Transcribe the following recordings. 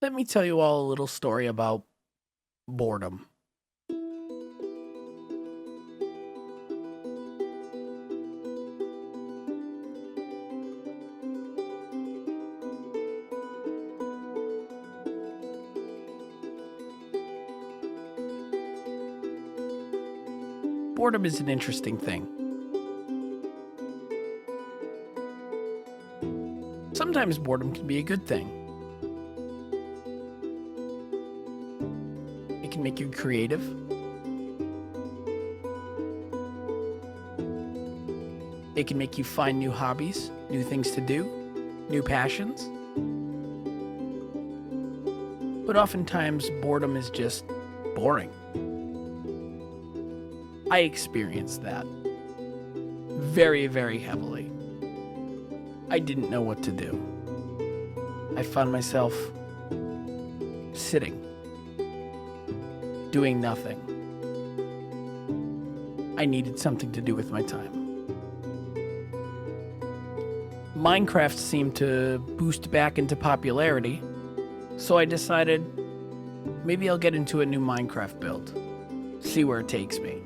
Let me tell you all a little story about boredom. Boredom is an interesting thing. Sometimes boredom can be a good thing. It can make you creative. It can make you find new hobbies, new things to do, new passions. But oftentimes, boredom is just boring. I experienced that very, very heavily. I didn't know what to do. I found myself sitting, doing nothing. I needed something to do with my time. Minecraft seemed to boost back into popularity, so I decided maybe I'll get into a new Minecraft build, see where it takes me.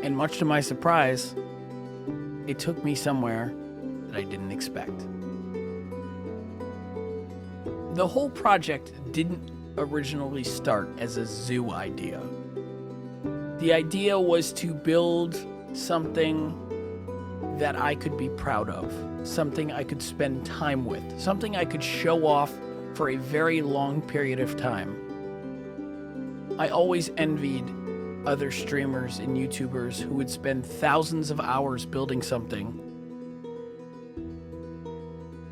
And much to my surprise, it took me somewhere that I didn't expect. The whole project didn't originally start as a zoo idea. The idea was to build something that I could be proud of, something I could spend time with, something I could show off for a very long period of time. I always envied other streamers and YouTubers who would spend thousands of hours building something,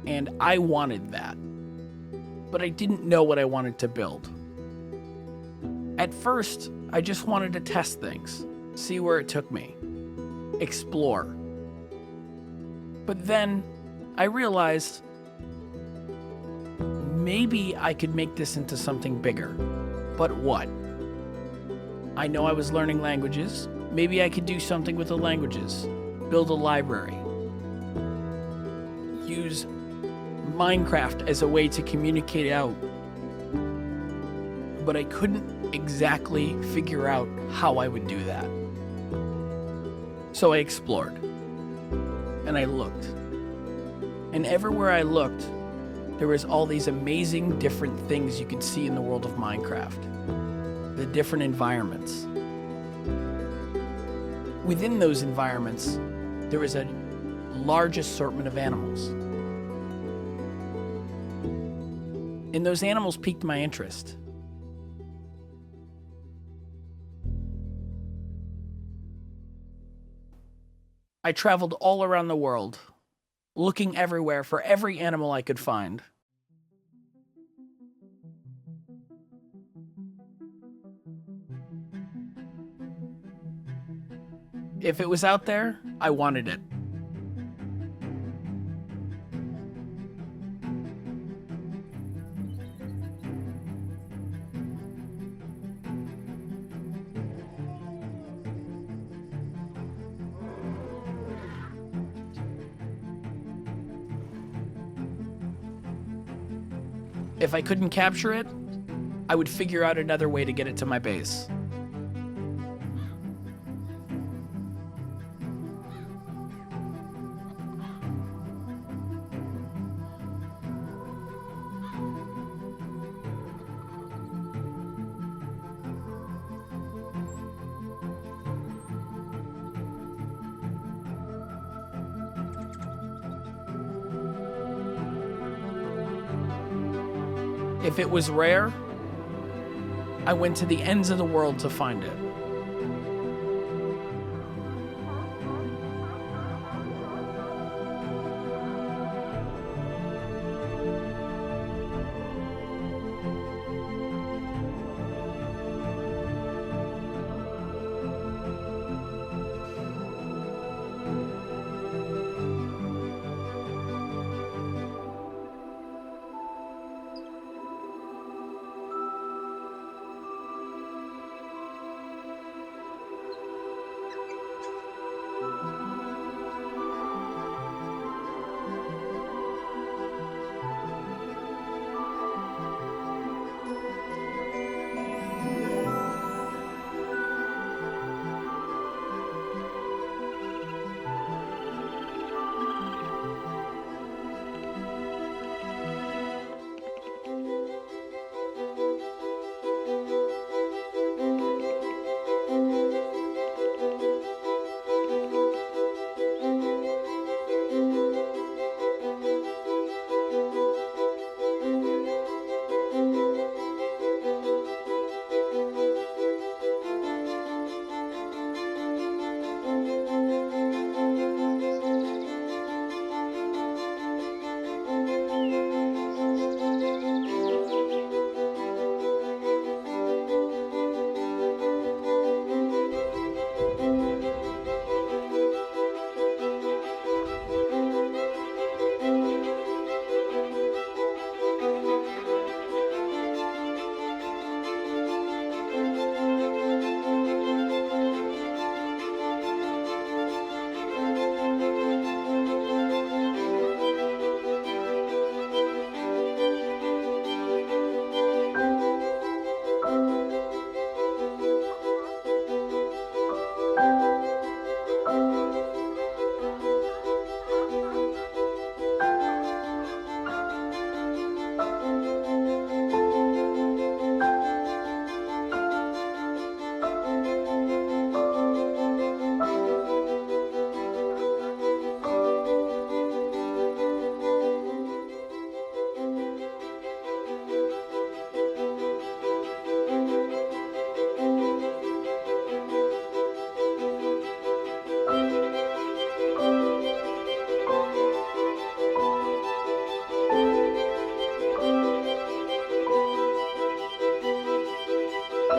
and I wanted that, but I didn't know what I wanted to build. At first, I just wanted to test things, see where it took me, explore. But then I realized maybe I could make this into something bigger. But what? I know I was learning languages. Maybe I could do something with the languages. Build a library. Use Minecraft as a way to communicate out. But I couldn't exactly figure out how I would do that. So I explored. And I looked. And everywhere I looked, there was all these amazing different things you could see in the world of Minecraft. The different environments. Within those environments, there was a large assortment of animals. And those animals piqued my interest. I traveled all around the world, looking everywhere for every animal I could find. If it was out there, I wanted it. If I couldn't capture it, I would figure out another way to get it to my base. If it was rare, I went to the ends of the world to find it.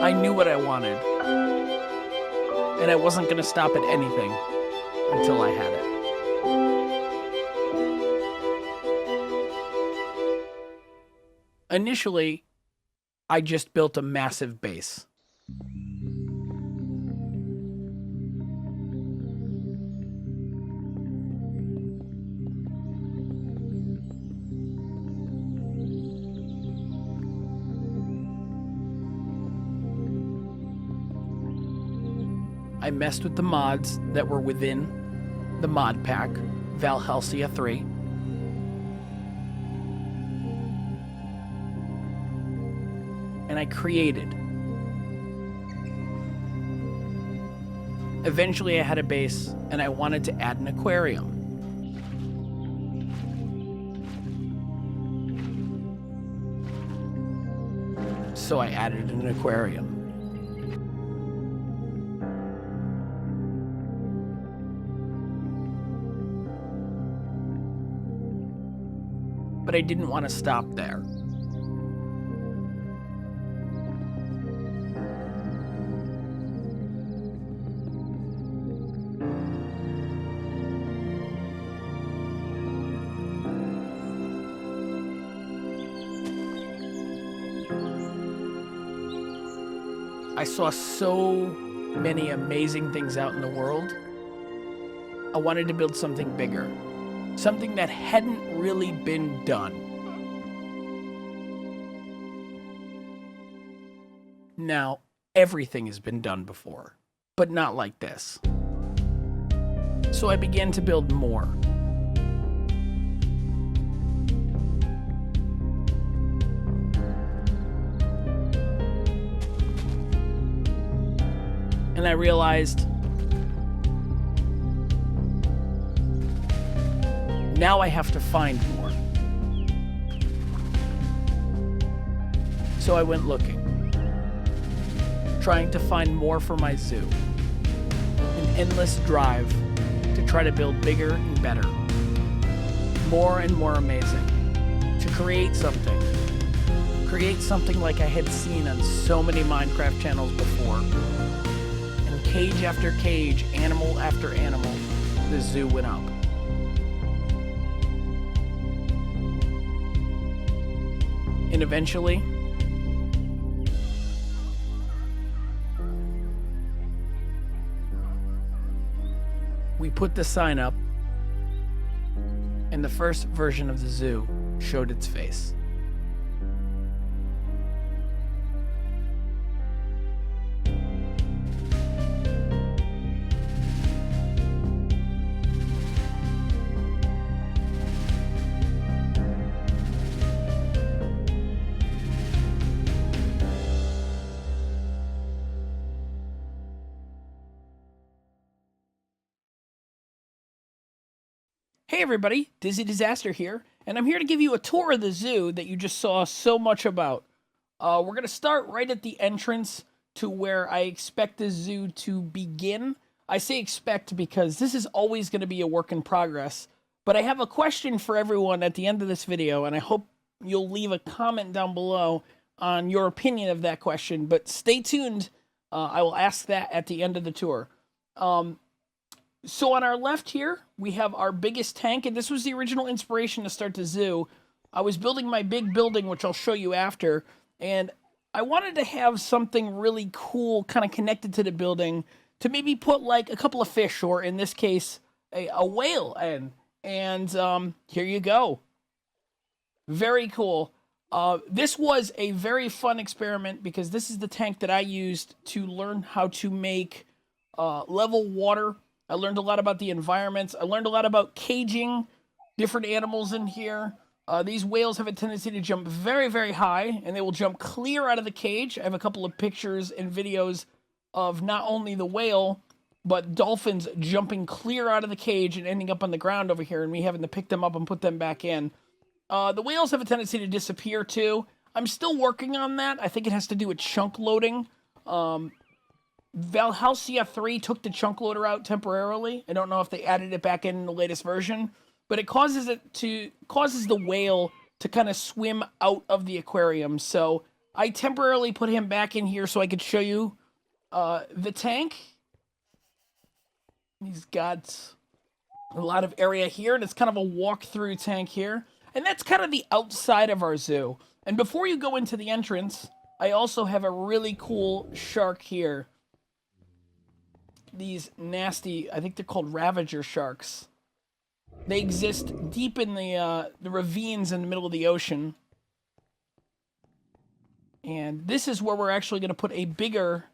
I knew what I wanted. And I wasn't going to stop at anything until I had it. Initially, I just built a massive base. I messed with the mods that were within the mod pack, Valhelsia 3. And I created. Eventually I had a base and I wanted to add an aquarium. So I added an aquarium. But I didn't want to stop there. I saw so many amazing things out in the world. I wanted to build something bigger. Something that hadn't really been done. Now, everything has been done before, but not like this. So I began to build more. And I realized now I have to find more. So I went looking, trying to find more for my zoo. An endless drive to try to build bigger and better, more and more amazing, to create something like I had seen on so many Minecraft channels before. And cage after cage, animal after animal, the zoo went up. And eventually, we put the sign up, and the first version of the zoo showed its face. Hey everybody, Dizzy Disaster here, and I'm here to give you a tour of the zoo that you just saw so much about. We're going to start right at the entrance to where I expect the zoo to begin. I say expect because this is always going to be a work in progress, but I have a question for everyone at the end of this video, and I hope you'll leave a comment down below on your opinion of that question, but stay tuned. I will ask that at the end of the tour. So on our left here, we have our biggest tank, and this was the original inspiration to start the zoo. I was building my big building, which I'll show you after, and I wanted to have something really cool kind of connected to the building to maybe put like a couple of fish, or in this case, a whale in. And here you go. Very cool. This was a very fun experiment because this is the tank that I used to learn how to make level water. I learned a lot about the environments. I learned a lot about caging different animals in here. These whales have a tendency to jump very, very high, and they will jump clear out of the cage. I have a couple of pictures and videos of not only the whale, but dolphins jumping clear out of the cage and ending up on the ground over here, and me having to pick them up and put them back in. The whales have a tendency to disappear, too. I'm still working on that. I think it has to do with chunk loading. Valhelsia 3 took the chunk loader out temporarily. I don't know if they added it back in the latest version, but it causes the whale to kind of swim out of the aquarium. So I temporarily put him back in here so I could show you the tank. He's got a lot of area here, and it's kind of a walk-through tank here. And that's kind of the outside of our zoo. And before you go into the entrance, I also have a really cool shark here. These nasty, I think they're called Ravager sharks. They exist deep in the ravines in the middle of the ocean. And this is where we're actually going to put a bigger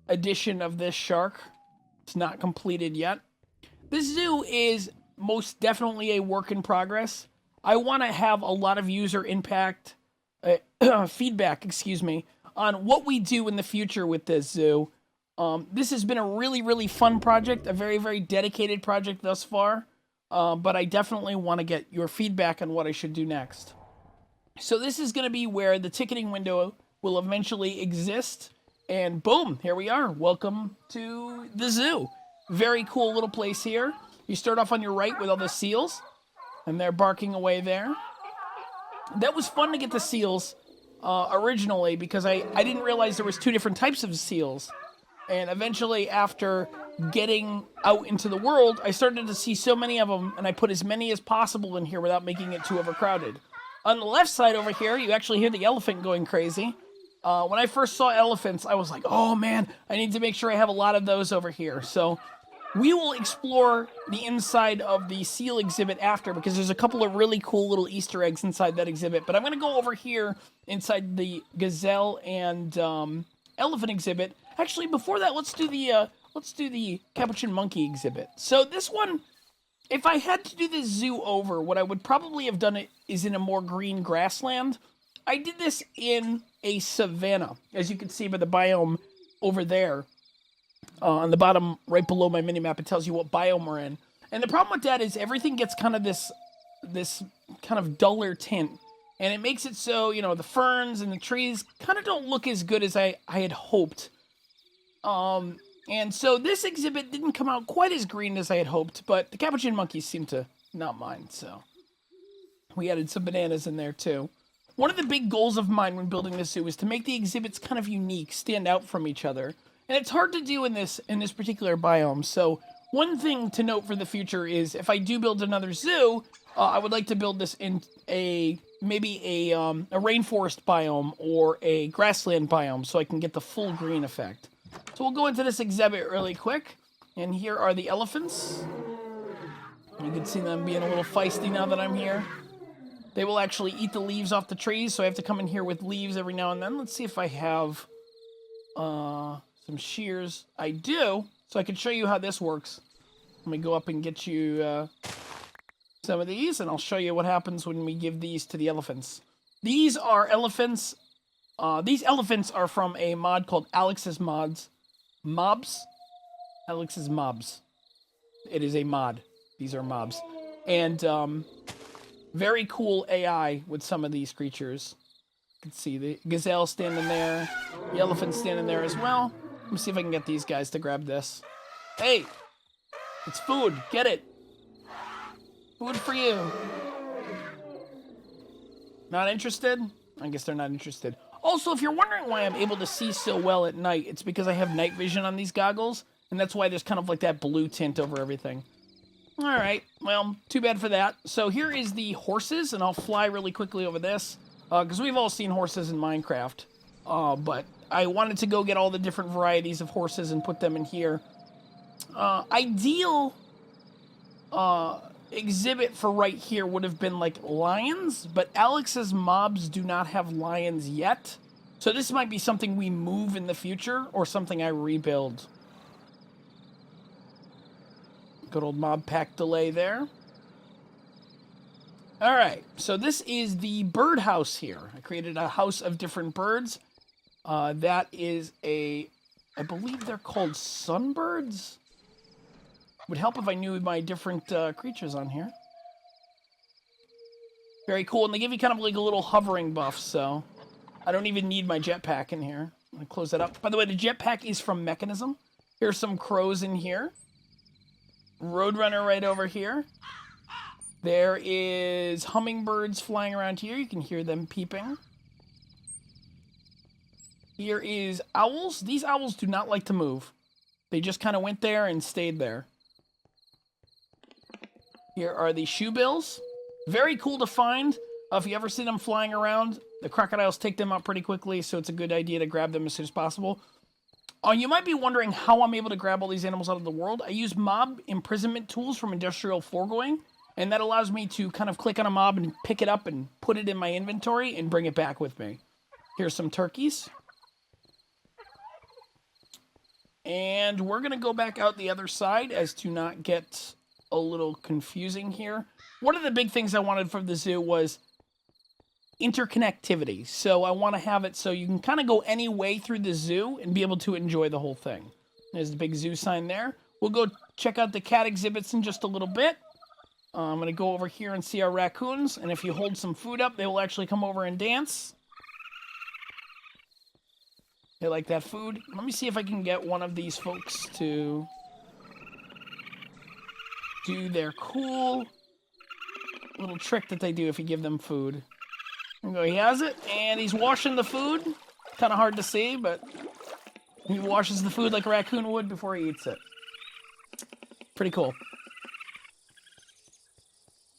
edition of this shark. It's not completed yet. This zoo is most definitely a work in progress. I want to have a lot of user impact, feedback, on what we do in the future with this zoo. This has been a really, really fun project, a very, very dedicated project thus far. But I definitely want to get your feedback on what I should do next. So this is going to be where the ticketing window will eventually exist. And boom, here we are. Welcome to the zoo. Very cool little place here. You start off on your right with all the seals, and they're barking away there. That was fun to get the seals originally because I didn't realize there was two different types of seals. And eventually, after getting out into the world, I started to see so many of them, and I put as many as possible in here without making it too overcrowded. On the left side over here, you actually hear the elephant going crazy. When I first saw elephants, I was like, oh man, I need to make sure I have a lot of those over here. So we will explore the inside of the seal exhibit after, because there's a couple of really cool little Easter eggs inside that exhibit. But I'm going to go over here inside the gazelle and elephant exhibit. Actually, before that, let's do the capuchin monkey exhibit. So this one, if I had to do this zoo over, what I would probably have done it is in a more green grassland. I did this in a savanna, as you can see by the biome over there. On the bottom, right below my mini-map, it tells you what biome we're in. And the problem with that is everything gets kind of this kind of duller tint. And it makes it so, you know, the ferns and the trees kind of don't look as good as I had hoped. And so this exhibit didn't come out quite as green as I had hoped, but the capuchin monkeys seemed to not mind, so we added some bananas in there too. One of the big goals of mine when building this zoo is to make the exhibits kind of unique, stand out from each other. And it's hard to do in this particular biome. So one thing to note for the future is if I do build another zoo, I would like to build this in maybe a rainforest biome or a grassland biome so I can get the full green effect. So we'll go into this exhibit really quick. And here are the elephants. You can see them being a little feisty now that I'm here. They will actually eat the leaves off the trees, so I have to come in here with leaves every now and then. Let's see if I have some shears. I do, so I can show you how this works. Let me go up and get you some of these, and I'll show you what happens when we give these to the elephants. These are elephants. These elephants are from a mod called Alex's Mobs. Alex's Mobs. It is a mod. These are mobs. And very cool AI with some of these creatures. You can see the gazelle standing there. The elephant standing there as well. Let me see if I can get these guys to grab this. Hey! It's food. Get it. Food for you. Not interested? I guess they're not interested. Also, if you're wondering why I'm able to see so well at night, it's because I have night vision on these goggles, and that's why there's kind of like that blue tint over everything. Alright, well, too bad for that. So here is the horses, and I'll fly really quickly over this, because we've all seen horses in Minecraft. But I wanted to go get all the different varieties of horses and put them in here. Ideal exhibit for right here would have been like lions, but Alex's mobs do not have lions yet. So this might be something we move in the future or something I rebuild. Good old Modpack delay there. Alright, so this is the bird house here. I created a house of different birds. That is I believe they're called sunbirds. Would help if I knew my different creatures on here. Very cool, and they give you kind of like a little hovering buff, so I don't even need my jetpack in here. I'm gonna close that up. By the way, the jetpack is from Mekanism. Here's some crows in here. Roadrunner right over here. There is hummingbirds flying around here. You can hear them peeping. Here is owls. These owls do not like to move. They just kind of went there and stayed there. Here are the shoebills. Very cool to find. If you ever see them flying around, the crocodiles take them out pretty quickly, so it's a good idea to grab them as soon as possible. You might be wondering how I'm able to grab all these animals out of the world. I use mob imprisonment tools from Industrial Foregoing, and that allows me to kind of click on a mob and pick it up and put it in my inventory and bring it back with me. Here's some turkeys. And we're going to go back out the other side as to not get a little confusing here. One of the big things I wanted from the zoo was interconnectivity. So I want to have it so you can kind of go any way through the zoo and be able to enjoy the whole thing. There's the big zoo sign there. We'll go check out the cat exhibits in just a little bit. I'm going to go over here and see our raccoons. And if you hold some food up, they will actually come over and dance. They like that food. Let me see if I can get one of these folks to do their cool little trick that they do if you give them food. There we go, he has it, and he's washing the food. Kind of hard to see, but he washes the food like a raccoon would before he eats it. Pretty cool.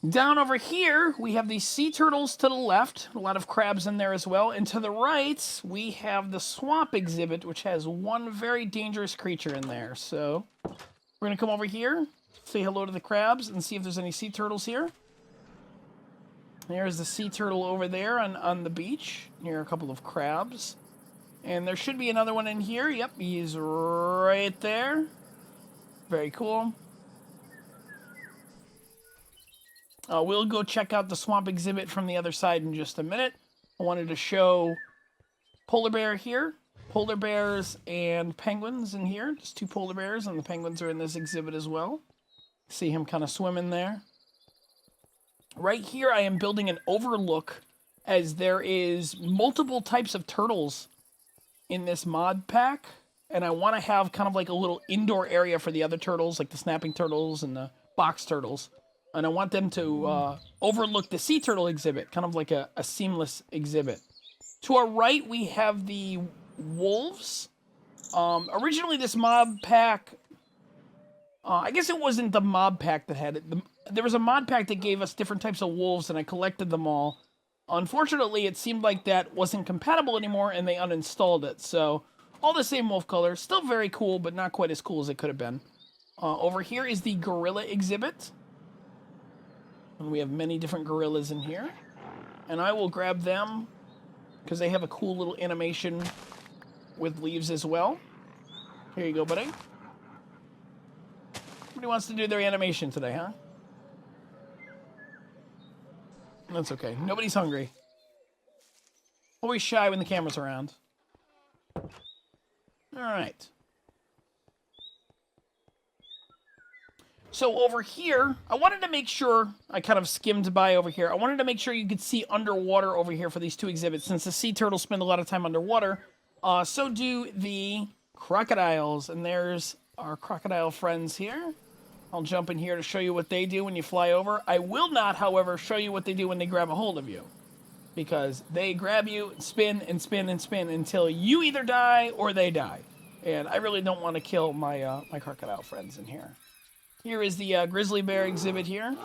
Down over here, we have the sea turtles to the left. A lot of crabs in there as well. And to the right, we have the swamp exhibit, which has one very dangerous creature in there. So we're going to come over here, say hello to the crabs, and see if there's any sea turtles here. There's the sea turtle over there on the beach. Here are a couple of crabs. And there should be another one in here. Yep, he's right there. Very cool. We'll go check out the swamp exhibit from the other side in just a minute. I wanted to show polar bear here. Polar bears and penguins in here. Just two polar bears, and the penguins are in this exhibit as well. See him kind of swimming there. Right here, I am building an overlook as there is multiple types of turtles in this mod pack. And I want to have kind of like a little indoor area for the other turtles, like the snapping turtles and the box turtles. And I want them to overlook the sea turtle exhibit, kind of like a seamless exhibit. To our right, we have the wolves. Originally, this mob pack, I guess it wasn't the mob pack that had it. There was a mod pack that gave us different types of wolves, and I collected them all. Unfortunately, it seemed like that wasn't compatible anymore, and they uninstalled it. So, all the same wolf color. Still very cool, but not quite as cool as it could have been. Over here is the gorilla exhibit. And we have many different gorillas in here. And I will grab them because they have a cool little animation with leaves as well. Here you go, buddy. Somebody wants to do their animation today, huh? That's okay. Nobody's hungry. Always shy when the camera's around. Alright. So over here, I wanted to make sure, I kind of skimmed by over here, I wanted to make sure you could see underwater over here for these two exhibits. Since the sea turtles spend a lot of time underwater, so do the crocodiles. And there's our crocodile friends here. I'll jump in here to show you what they do when you fly over. I will not, however, show you what they do when they grab a hold of you. Because they grab you, spin, and spin, and spin until you either die or they die. And I really don't want to kill my, my crocodile friends in here. Here is the grizzly bear exhibit here.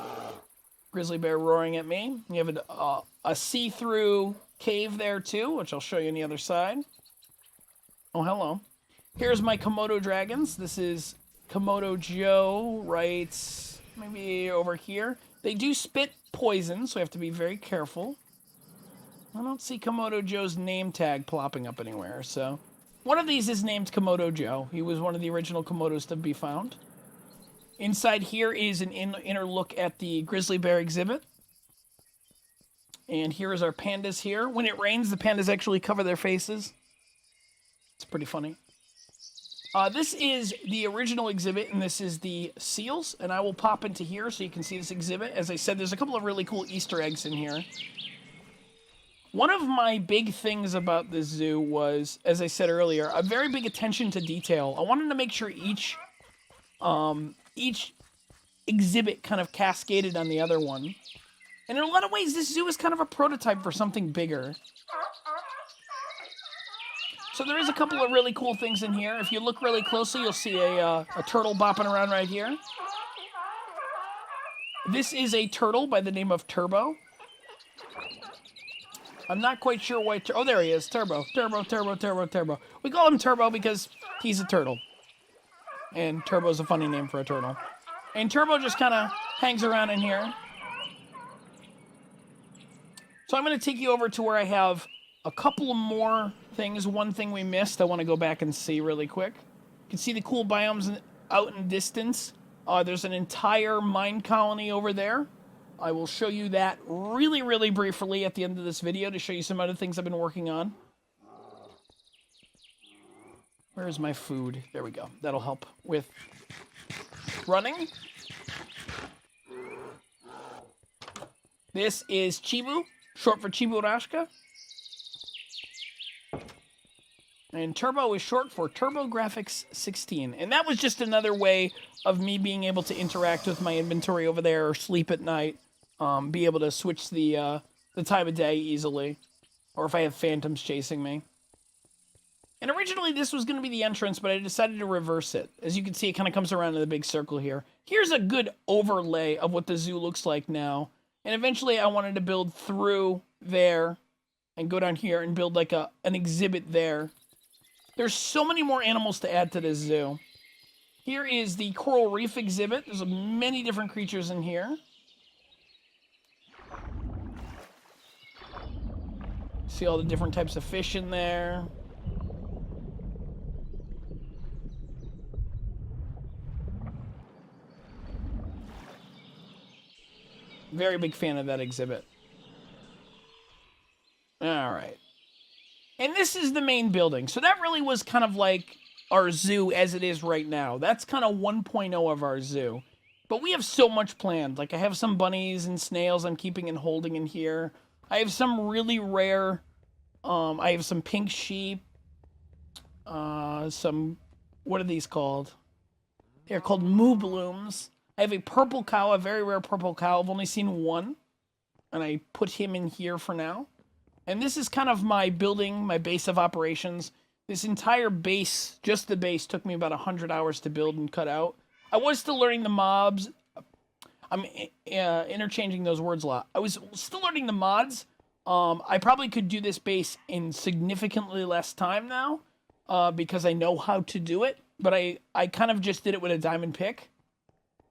Grizzly bear roaring at me. You have a see-through cave there too, which I'll show you on the other side. Oh, hello. Here's my Komodo Dragons. This is Komodo Joe, right maybe over here. They do spit poison, so we have to be very careful. I don't see Komodo Joe's name tag plopping up anywhere, so... One of these is named Komodo Joe. He was one of the original Komodos to be found. Inside here is an inner look at the grizzly bear exhibit. And here is our pandas here. When it rains, the pandas actually cover their faces. It's pretty funny. This is the original exhibit, and this is the seals. And I will pop into here so you can see this exhibit. As I said, there's a couple of really cool Easter eggs in here. One of my big things about this zoo was, as I said earlier, a very big attention to detail. I wanted to make sure each exhibit kind of cascaded on the other one. And in a lot of ways, this zoo is kind of a prototype for something bigger. So there is a couple of really cool things in here. If you look really closely, you'll see a turtle bopping around right here. This is a turtle by the name of Turbo. I'm not quite sure why... Oh, there he is. Turbo. Turbo. We call him Turbo because he's a turtle. And Turbo's a funny name for a turtle. And Turbo just kind of hangs around in here. So I'm going to take you over to where I have a couple of more things. One thing we missed, I want to go back and see really quick. You can see the cool biomes out in the distance. There's an entire mine colony over there. I will show you that really, really briefly at the end of this video to show you some other things I've been working on. Where's my food? There we go. That'll help with running. This is Chibu, short for Chiburashka. And Turbo is short for TurboGrafx 16. And that was just another way of me being able to interact with my inventory over there or sleep at night. Be able to switch the time of day easily. Or if I have phantoms chasing me. And originally this was going to be the entrance, but I decided to reverse it. As you can see, it kind of comes around in the big circle here. Here's a good overlay of what the zoo looks like now. And eventually I wanted to build through there and go down here and build like an exhibit there. There's so many more animals to add to this zoo. Here is the coral reef exhibit. There's many different creatures in here. See all the different types of fish in there. Very big fan of that exhibit. All right. And this is the main building. So that really was kind of like our zoo as it is right now. That's kind of 1.0 of our zoo. But we have so much planned. Like I have some bunnies and snails I'm keeping and holding in here. I have some really rare, I have some pink sheep, some, what are these called? They're called moo blooms. I have a purple cow, a very rare purple cow. I've only seen one, and I put him in here for now. And this is kind of my building, my base of operations. This entire base, just the base, took me about 100 hours to build and cut out. I was still learning the mobs. I'm interchanging those words a lot. I was still learning the mods. I probably could do this base in significantly less time now because I know how to do it. But I kind of just did it with a diamond pick.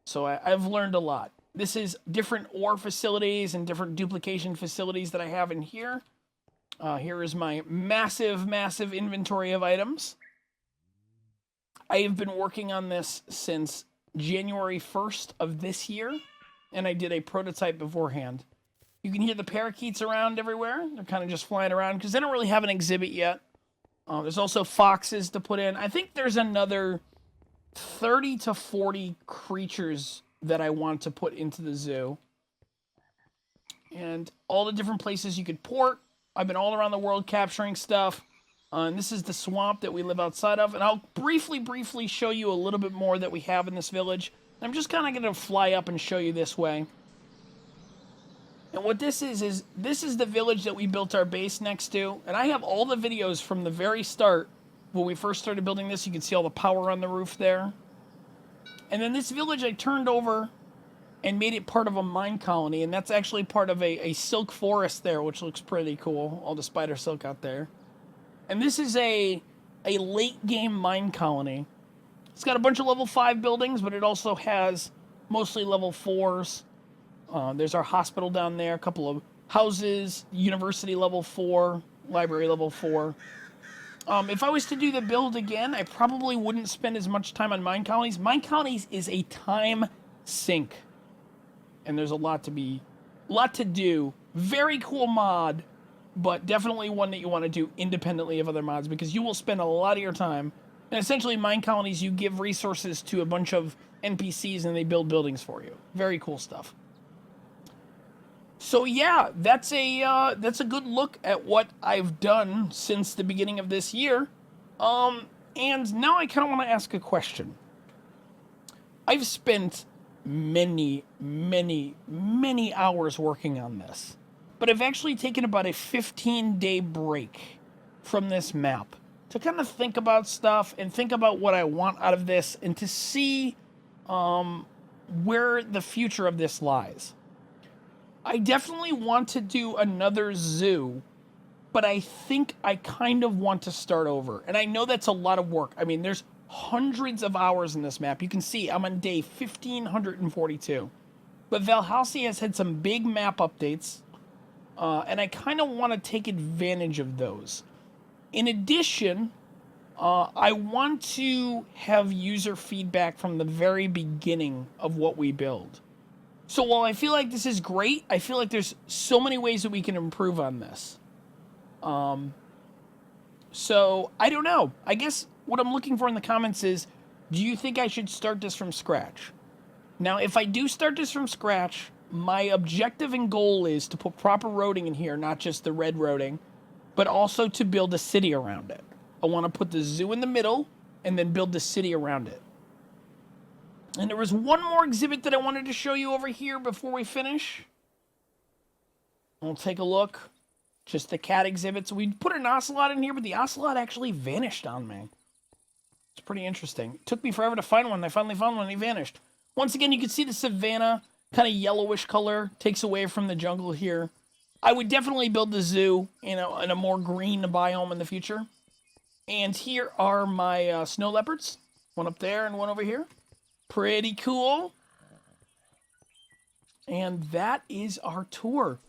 So I've learned a lot. This is different ore facilities and different duplication facilities that I have in here. Here is my massive, massive inventory of items. I have been working on this since January 1st of this year, and I did a prototype beforehand. You can hear the parakeets around everywhere. They're kind of just flying around because they don't really have an exhibit yet. There's also foxes to put in. I think there's another 30 to 40 creatures that I want to put into the zoo. And all the different places you could port. I've been all around the world capturing stuff. And this is the swamp that we live outside of. And I'll briefly show you a little bit more that we have in this village. I'm just kind of going to fly up and show you this way. And what this is this is the village that we built our base next to. And I have all the videos from the very start. When we first started building this, you can see all the power on the roof there. And then this village I turned over and made it part of a mine colony. And that's actually part of a silk forest there, which looks pretty cool. All the spider silk out there. And this is a late game mine colony. It's got a bunch of level 5 buildings, but it also has mostly level 4s. There's our hospital down there, a couple of houses, university level 4, library level 4. If I was to do the build again, I probably wouldn't spend as much time on MineColonies. MineColonies is a time sink. And there's a lot to do. Very cool mod, but definitely one that you want to do independently of other mods because you will spend a lot of your time. And essentially, MineColonies, you give resources to a bunch of NPCs and they build buildings for you. Very cool stuff. So yeah, that's a good look at what I've done since the beginning of this year. And now I kind of want to ask a question. I've spent many hours working on this, but I've actually taken about a 15-day break from this map to kind of think about stuff and think about what I want out of this and to see where the future of this lies. I definitely want to do another zoo, but I think I kind of want to start over. And I know that's a lot of work. I mean, there's hundreds of hours in this map. You can see I'm on day 1542. But Valhelsia has had some big map updates, and I kind of want to take advantage of those. In addition, I want to have user feedback from the very beginning of what we build. So while I feel like this is great, I feel like there's so many ways that we can improve on this. So I don't know. I guess what I'm looking for in the comments is, do you think I should start this from scratch? Now, if I do start this from scratch, my objective and goal is to put proper roading in here, not just the red roading, but also to build a city around it. I want to put the zoo in the middle and then build the city around it. And there was one more exhibit that I wanted to show you over here before we finish. We'll take a look. Just the cat exhibits. We put an ocelot in here, but the ocelot actually vanished on me. It's pretty interesting. It took me forever to find one. I finally found one and he vanished. Once again, you can see the savanna, kind of yellowish color, takes away from the jungle here. I would definitely build the zoo in a more green biome in the future. And here are my snow leopards. One up there and one over here. Pretty cool. And that is our tour.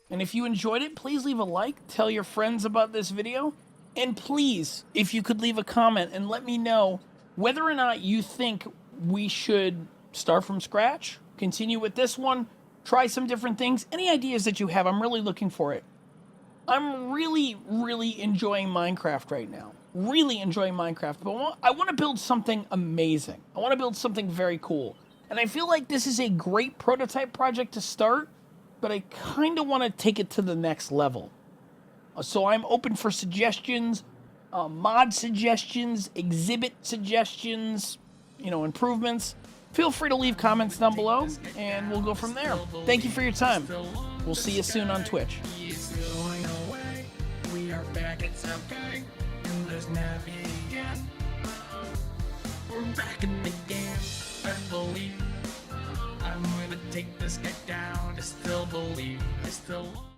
And if you enjoyed it, please leave a like, tell your friends about this video, and please, if you could leave a comment and let me know whether or not you think we should start from scratch, continue with this one, try some different things, any ideas that you have. I'm really looking for it. I'm really, really enjoying Minecraft right now. Really enjoying Minecraft, but I want to build something amazing. I want to build something very cool. And I feel like this is a great prototype project to start, but I kind of want to take it to the next level. So I'm open for suggestions, mod suggestions, exhibit suggestions, improvements. Feel free to leave comments down below, and we'll go from there. Thank you for your time. We'll see you soon on Twitch. We are back at something, and there's nothing again. We're back in the game, I believe. I'm gonna take this guy down, I still believe, I still